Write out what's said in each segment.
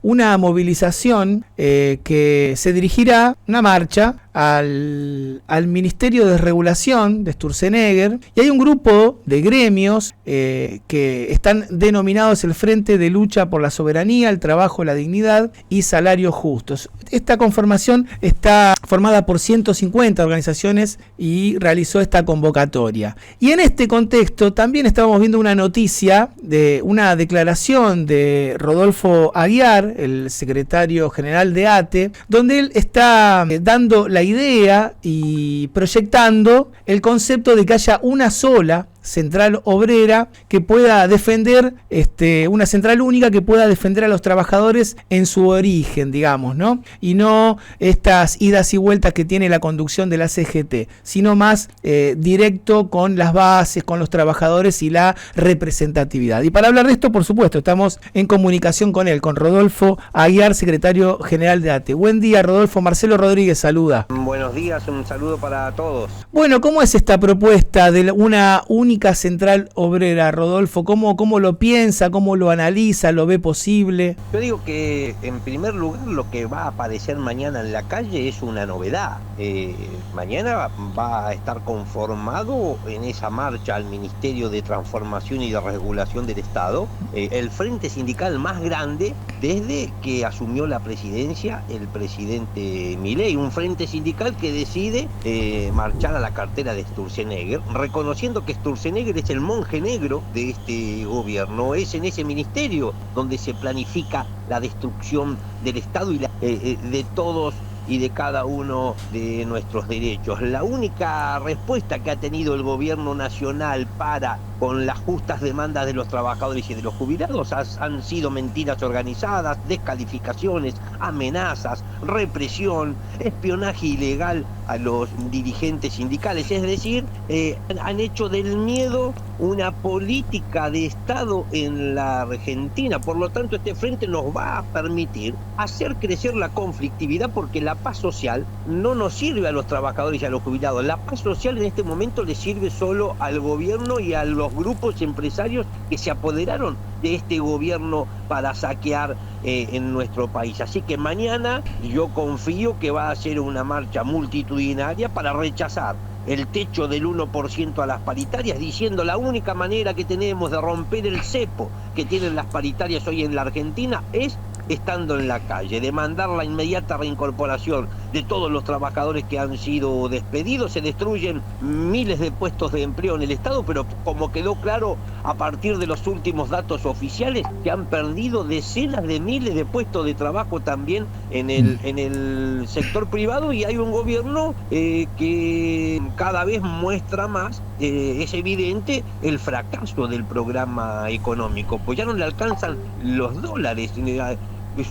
una movilización que se dirigirá, una marcha, al Ministerio de Regulación de Sturzenegger, y hay un grupo de gremios que están denominados el Frente de Lucha por la Soberanía, el Trabajo, la Dignidad y Salarios Justos. Esta conformación está formada por 150 organizaciones y realizó esta convocatoria. Y en este contexto también estábamos viendo una noticia de una declaración de Rodolfo Aguiar, el secretario general de ATE, donde él está dando la idea y proyectando el concepto de que haya una sola central obrera que pueda defender, una central única que pueda defender a los trabajadores en su origen, digamos, ¿no? Y no estas idas y vueltas que tiene la conducción de la CGT, sino más directo con las bases, con los trabajadores y la representatividad. Y para hablar de esto, por supuesto, estamos en comunicación con él, con Rodolfo Aguiar, secretario general de ATE. Buen día, Rodolfo. Marcelo Rodríguez saluda. Buenos días, un saludo para todos. Bueno, ¿cómo es esta propuesta de una única central obrera, Rodolfo? ¿Cómo lo piensa? ¿Cómo lo analiza? ¿Lo ve posible? Yo digo que, en primer lugar, lo que va a aparecer mañana en la calle es una novedad. Mañana va a estar conformado en esa marcha al Ministerio de Transformación y de Regulación del Estado el frente sindical más grande desde que asumió la presidencia el presidente Milei. Un frente sindical que decide marchar a la cartera de Sturzenegger, reconociendo que Sturzenegger es el monje negro de este gobierno. Es en ese ministerio donde se planifica la destrucción del Estado y de todos y de cada uno de nuestros derechos. La única respuesta que ha tenido el gobierno nacional con las justas demandas de los trabajadores y de los jubilados han sido mentiras organizadas, descalificaciones, amenazas, represión, espionaje ilegal a los dirigentes sindicales. Es decir, han hecho del miedo una política de Estado en la Argentina. Por lo tanto, este frente nos va a permitir hacer crecer la conflictividad, porque la paz social no nos sirve a los trabajadores y a los jubilados. La paz social en este momento le sirve solo al gobierno y a los grupos empresarios que se apoderaron de este gobierno para saquear en nuestro país. Así que mañana yo confío que va a ser una marcha multitudinaria para rechazar el techo del 1% a las paritarias, diciendo la única manera que tenemos de romper el cepo que tienen las paritarias hoy en la Argentina es estando en la calle, demandar la inmediata reincorporación de todos los trabajadores que han sido despedidos. Se destruyen miles de puestos de empleo en el Estado, pero como quedó claro a partir de los últimos datos oficiales, que han perdido decenas de miles de puestos de trabajo también en el sector privado, y hay un gobierno que cada vez muestra más, es evidente, el fracaso del programa económico, pues ya no le alcanzan los dólares.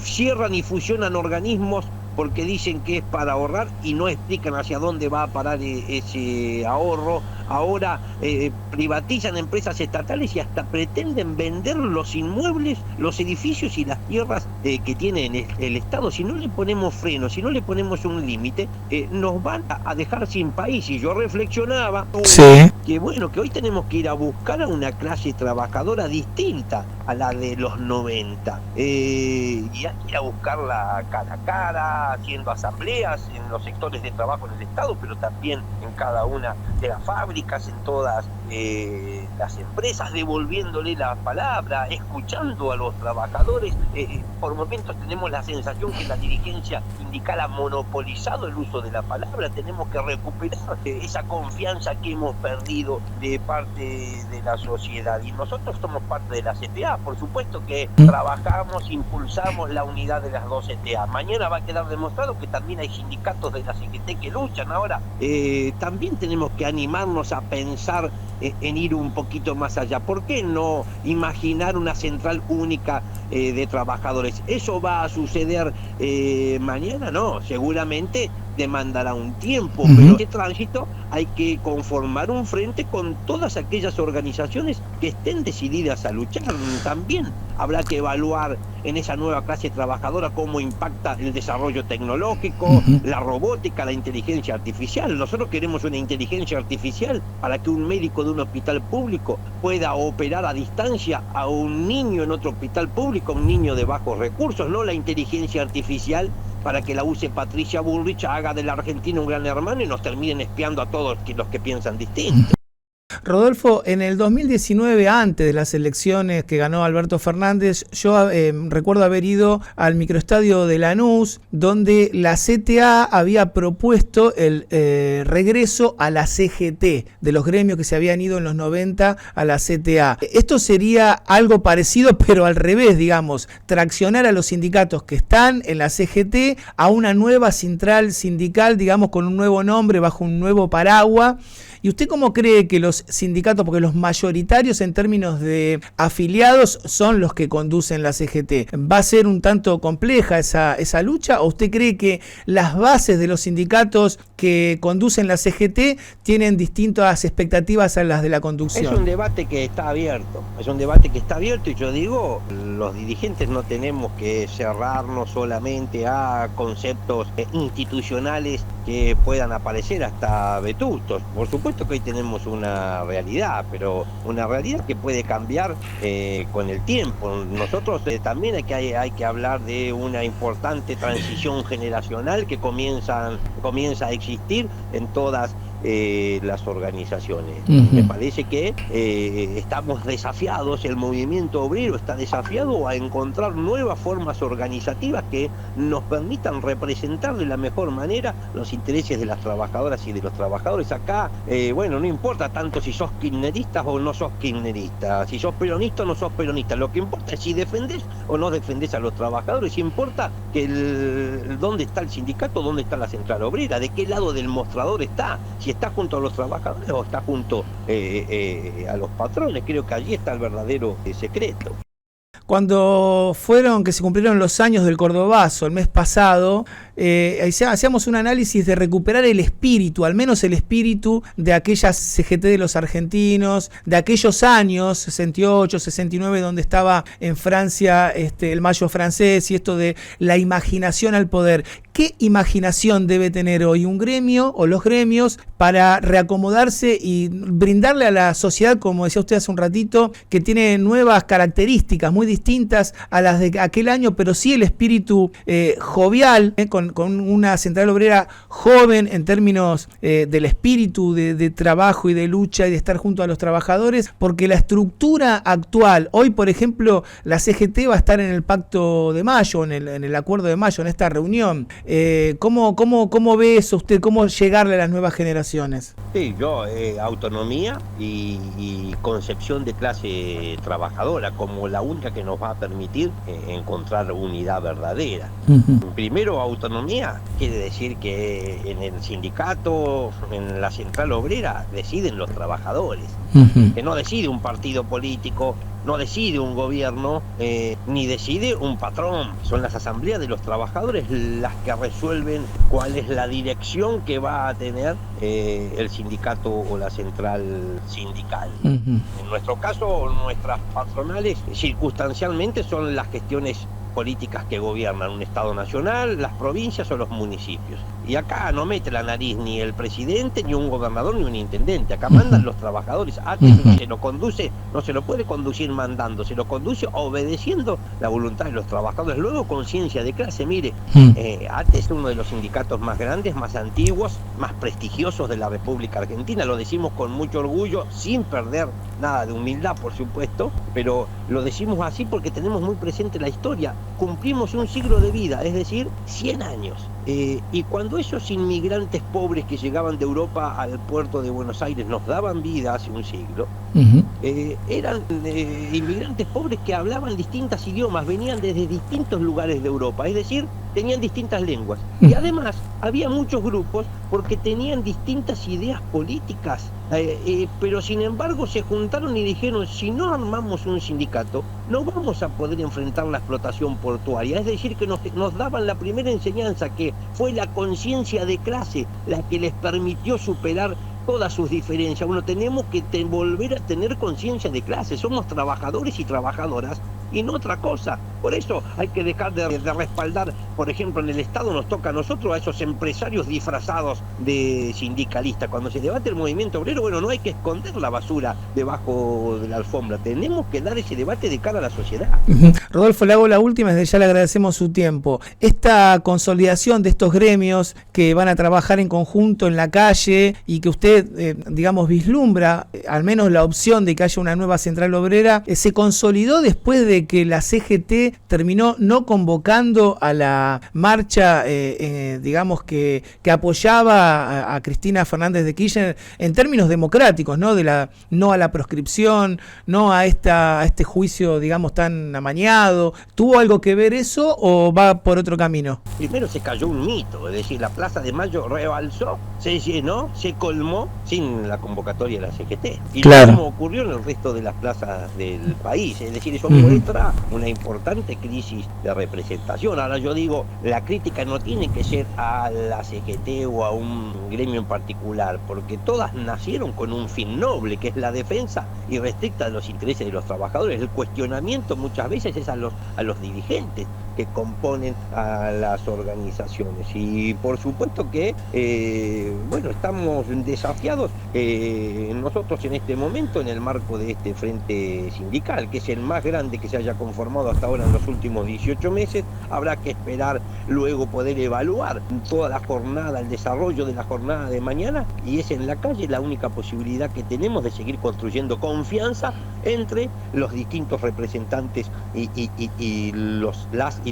Cierran y fusionan organismos porque dicen que es para ahorrar y no explican hacia dónde va a parar ese ahorro. Ahora privatizan empresas estatales y hasta pretenden vender los inmuebles, los edificios y las tierras que tiene el Estado. Si no le ponemos freno, si no le ponemos un límite, nos van a dejar sin país. Y yo reflexionaba que bueno, que hoy tenemos que ir a buscar a una clase trabajadora distinta a la de los 90. Y hay que ir a buscarla cara a cara, haciendo asambleas en los sectores de trabajo en el Estado, pero también en cada una de las fábricas, en todas las empresas, devolviéndole la palabra, escuchando a los trabajadores. Por momentos tenemos la sensación que la dirigencia sindical ha monopolizado el uso de la palabra. Tenemos que recuperar esa confianza que hemos perdido de parte de la sociedad, y nosotros somos parte de la CTA. Por supuesto que trabajamos, impulsamos la unidad de las dos CTA. Mañana va a quedar demostrado que también hay sindicatos de la CGT que luchan. Ahora también tenemos que animarnos a pensar en ir un poquito más allá. ¿Por qué no imaginar una central única de trabajadores? ¿Eso va a suceder mañana? No, seguramente demandará un tiempo, pero este tránsito hay que conformar un frente con todas aquellas organizaciones que estén decididas a luchar. También habrá que evaluar en esa nueva clase trabajadora cómo impacta el desarrollo tecnológico, la robótica, la inteligencia artificial. Nosotros queremos una inteligencia artificial para que un médico de un hospital público pueda operar a distancia a un niño en otro hospital público, un niño de bajos recursos, no la inteligencia artificial para que la use Patricia Bullrich, haga de la Argentina un gran hermano y nos terminen espiando a todos los que piensan distinto. Rodolfo, en el 2019, antes de las elecciones que ganó Alberto Fernández, yo recuerdo haber ido al microestadio de Lanús, donde la CTA había propuesto el regreso a la CGT, de los gremios que se habían ido en los 90 a la CTA. Esto sería algo parecido, pero al revés, digamos, traccionar a los sindicatos que están en la CGT a una nueva central sindical, digamos, con un nuevo nombre, bajo un nuevo paraguas. ¿Y usted cómo cree que los sindicatos, porque los mayoritarios en términos de afiliados son los que conducen la CGT, va a ser un tanto compleja esa lucha? ¿O usted cree que las bases de los sindicatos que conducen la CGT tienen distintas expectativas a las de la conducción? Es un debate que está abierto, y yo digo, los dirigentes no tenemos que cerrarnos solamente a conceptos institucionales que puedan aparecer hasta vetustos. Por supuesto que hoy tenemos una realidad, pero una realidad que puede cambiar con el tiempo. Nosotros también hay que hablar de una importante transición generacional que comienza a existir en todas las organizaciones. Me parece que estamos desafiados, el movimiento obrero está desafiado a encontrar nuevas formas organizativas que nos permitan representar de la mejor manera los intereses de las trabajadoras y de los trabajadores. Acá, no importa tanto si sos kirchnerista o no sos kirchnerista, si sos peronista o no sos peronista, lo que importa es si defendés o no defendés a los trabajadores, importa que dónde está el sindicato, dónde está la central obrera, de qué lado del mostrador está, si está junto a los trabajadores o está junto a los patrones. Creo que allí está el verdadero secreto. Cuando que se cumplieron los años del Cordobazo el mes pasado, hacíamos un análisis de recuperar el espíritu, al menos el espíritu de aquellas CGT de los argentinos, de aquellos años, 68, 69, donde estaba en Francia el Mayo francés y esto de la imaginación al poder. ¿Qué imaginación debe tener hoy un gremio o los gremios para reacomodarse y brindarle a la sociedad, como decía usted hace un ratito, que tiene nuevas características muy distintas a las de aquel año, pero sí el espíritu jovial, con una central obrera joven en términos del espíritu de trabajo y de lucha y de estar junto a los trabajadores? Porque la estructura actual, hoy por ejemplo la CGT va a estar en el Pacto de Mayo, en el Acuerdo de Mayo, en esta reunión. ¿Cómo ve eso usted? ¿Cómo llegarle a las nuevas generaciones? Sí, yo, autonomía y concepción de clase trabajadora como la única que nos va a permitir encontrar unidad verdadera. Primero, autonomía quiere decir que en el sindicato, en la central obrera, deciden los trabajadores, que no decide un partido político, no decide un gobierno, ni decide un patrón. Son las asambleas de los trabajadores las que resuelven cuál es la dirección que va a tener el sindicato o la central sindical. En nuestro caso, nuestras patronales circunstancialmente son las gestiones políticas que gobiernan un Estado nacional, las provincias o los municipios. Y acá no mete la nariz ni el presidente, ni un gobernador, ni un intendente. Acá mandan los trabajadores. Se lo conduce, no se lo puede conducir mandando, se lo conduce obedeciendo la voluntad de los trabajadores. Luego, conciencia de clase. Mire, ATE es uno de los sindicatos más grandes, más antiguos, más prestigiosos de la República Argentina. Lo decimos con mucho orgullo, sin perder nada de humildad, por supuesto, pero lo decimos así porque tenemos muy presente la historia. Cumplimos un siglo de vida, es decir, 100 años. Y cuando esos inmigrantes pobres que llegaban de Europa al puerto de Buenos Aires nos daban vida hace un siglo, eran inmigrantes pobres que hablaban distintos idiomas, venían desde distintos lugares de Europa, es decir, tenían distintas lenguas. Y además había muchos grupos porque tenían distintas ideas políticas, pero sin embargo se juntaron y dijeron, si no armamos un sindicato, no vamos a poder enfrentar la explotación portuaria. Es decir, que nos daban la primera enseñanza que fue la conciencia de clase la que les permitió superar todas sus diferencias. Bueno, tenemos que volver a tener conciencia de clase. Somos trabajadores y trabajadoras y no otra cosa. Por eso hay que dejar de respaldar, por ejemplo, en el Estado nos toca a nosotros, a esos empresarios disfrazados de sindicalistas. Cuando se debate el movimiento obrero, bueno, no hay que esconder la basura debajo de la alfombra. Tenemos que dar ese debate de cara a la sociedad. Rodolfo, le hago la última, desde ya le agradecemos su tiempo. Esta consolidación de estos gremios que van a trabajar en conjunto en la calle y que usted, digamos, vislumbra al menos la opción de que haya una nueva central obrera, se consolidó después de que la CGT terminó no convocando a la marcha, digamos, que apoyaba a Cristina Fernández de Kirchner en términos democráticos, ¿no? No a la proscripción, no a este juicio, digamos, tan amañado. ¿Tuvo algo que ver eso o va por otro camino? Primero se cayó un mito, es decir, la Plaza de Mayo rebalsó, se llenó, se colmó sin la convocatoria de la CGT. Y claro, lo mismo ocurrió en el resto de las plazas del país, es decir, eso muestra una importante crisis de representación. Ahora yo digo, la crítica no tiene que ser a la CGT o a un gremio en particular, porque todas nacieron con un fin noble, que es la defensa irrestricta de los intereses de los trabajadores. El cuestionamiento muchas veces es a los dirigentes que componen a las organizaciones. Y por supuesto que, bueno, estamos desafiados nosotros en este momento en el marco de este frente sindical, que es el más grande que se haya conformado hasta ahora en los últimos 18 meses. Habrá que esperar luego poder evaluar toda la jornada, el desarrollo de la jornada de mañana, y es en la calle la única posibilidad que tenemos de seguir construyendo confianza entre los distintos representantes y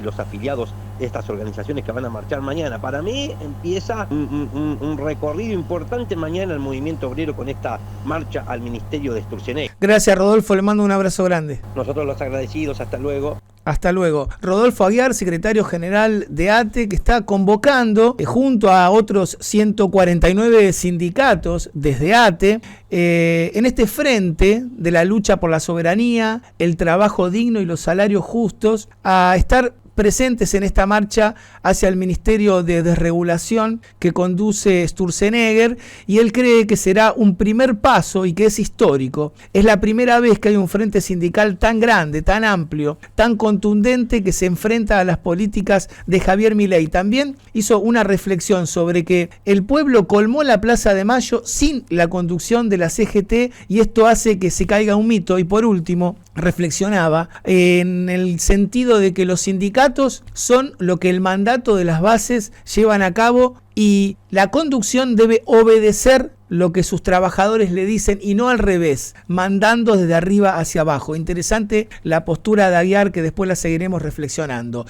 los afiliados de estas organizaciones que van a marchar mañana. Para mí empieza un recorrido importante mañana el movimiento obrero con esta marcha al Ministerio de Sturzenegger. Gracias, Rodolfo, le mando un abrazo grande. Nosotros los agradecidos, hasta luego. Hasta luego. Rodolfo Aguiar, secretario general de ATE, que está convocando junto a otros 149 sindicatos desde ATE en este frente de la lucha por la soberanía, el trabajo digno y los salarios justos, a estar presentes en esta marcha hacia el Ministerio de Desregulación que conduce Sturzenegger, y él cree que será un primer paso y que es histórico. Es la primera vez que hay un frente sindical tan grande, tan amplio, tan contundente, que se enfrenta a las políticas de Javier Milei. También hizo una reflexión sobre que el pueblo colmó la Plaza de Mayo sin la conducción de la CGT y esto hace que se caiga un mito. Y por último, reflexionaba en el sentido de que los sindicatos son lo que el mandato de las bases llevan a cabo y la conducción debe obedecer lo que sus trabajadores le dicen y no al revés, mandando desde arriba hacia abajo. Interesante la postura de Aguiar, que después la seguiremos reflexionando.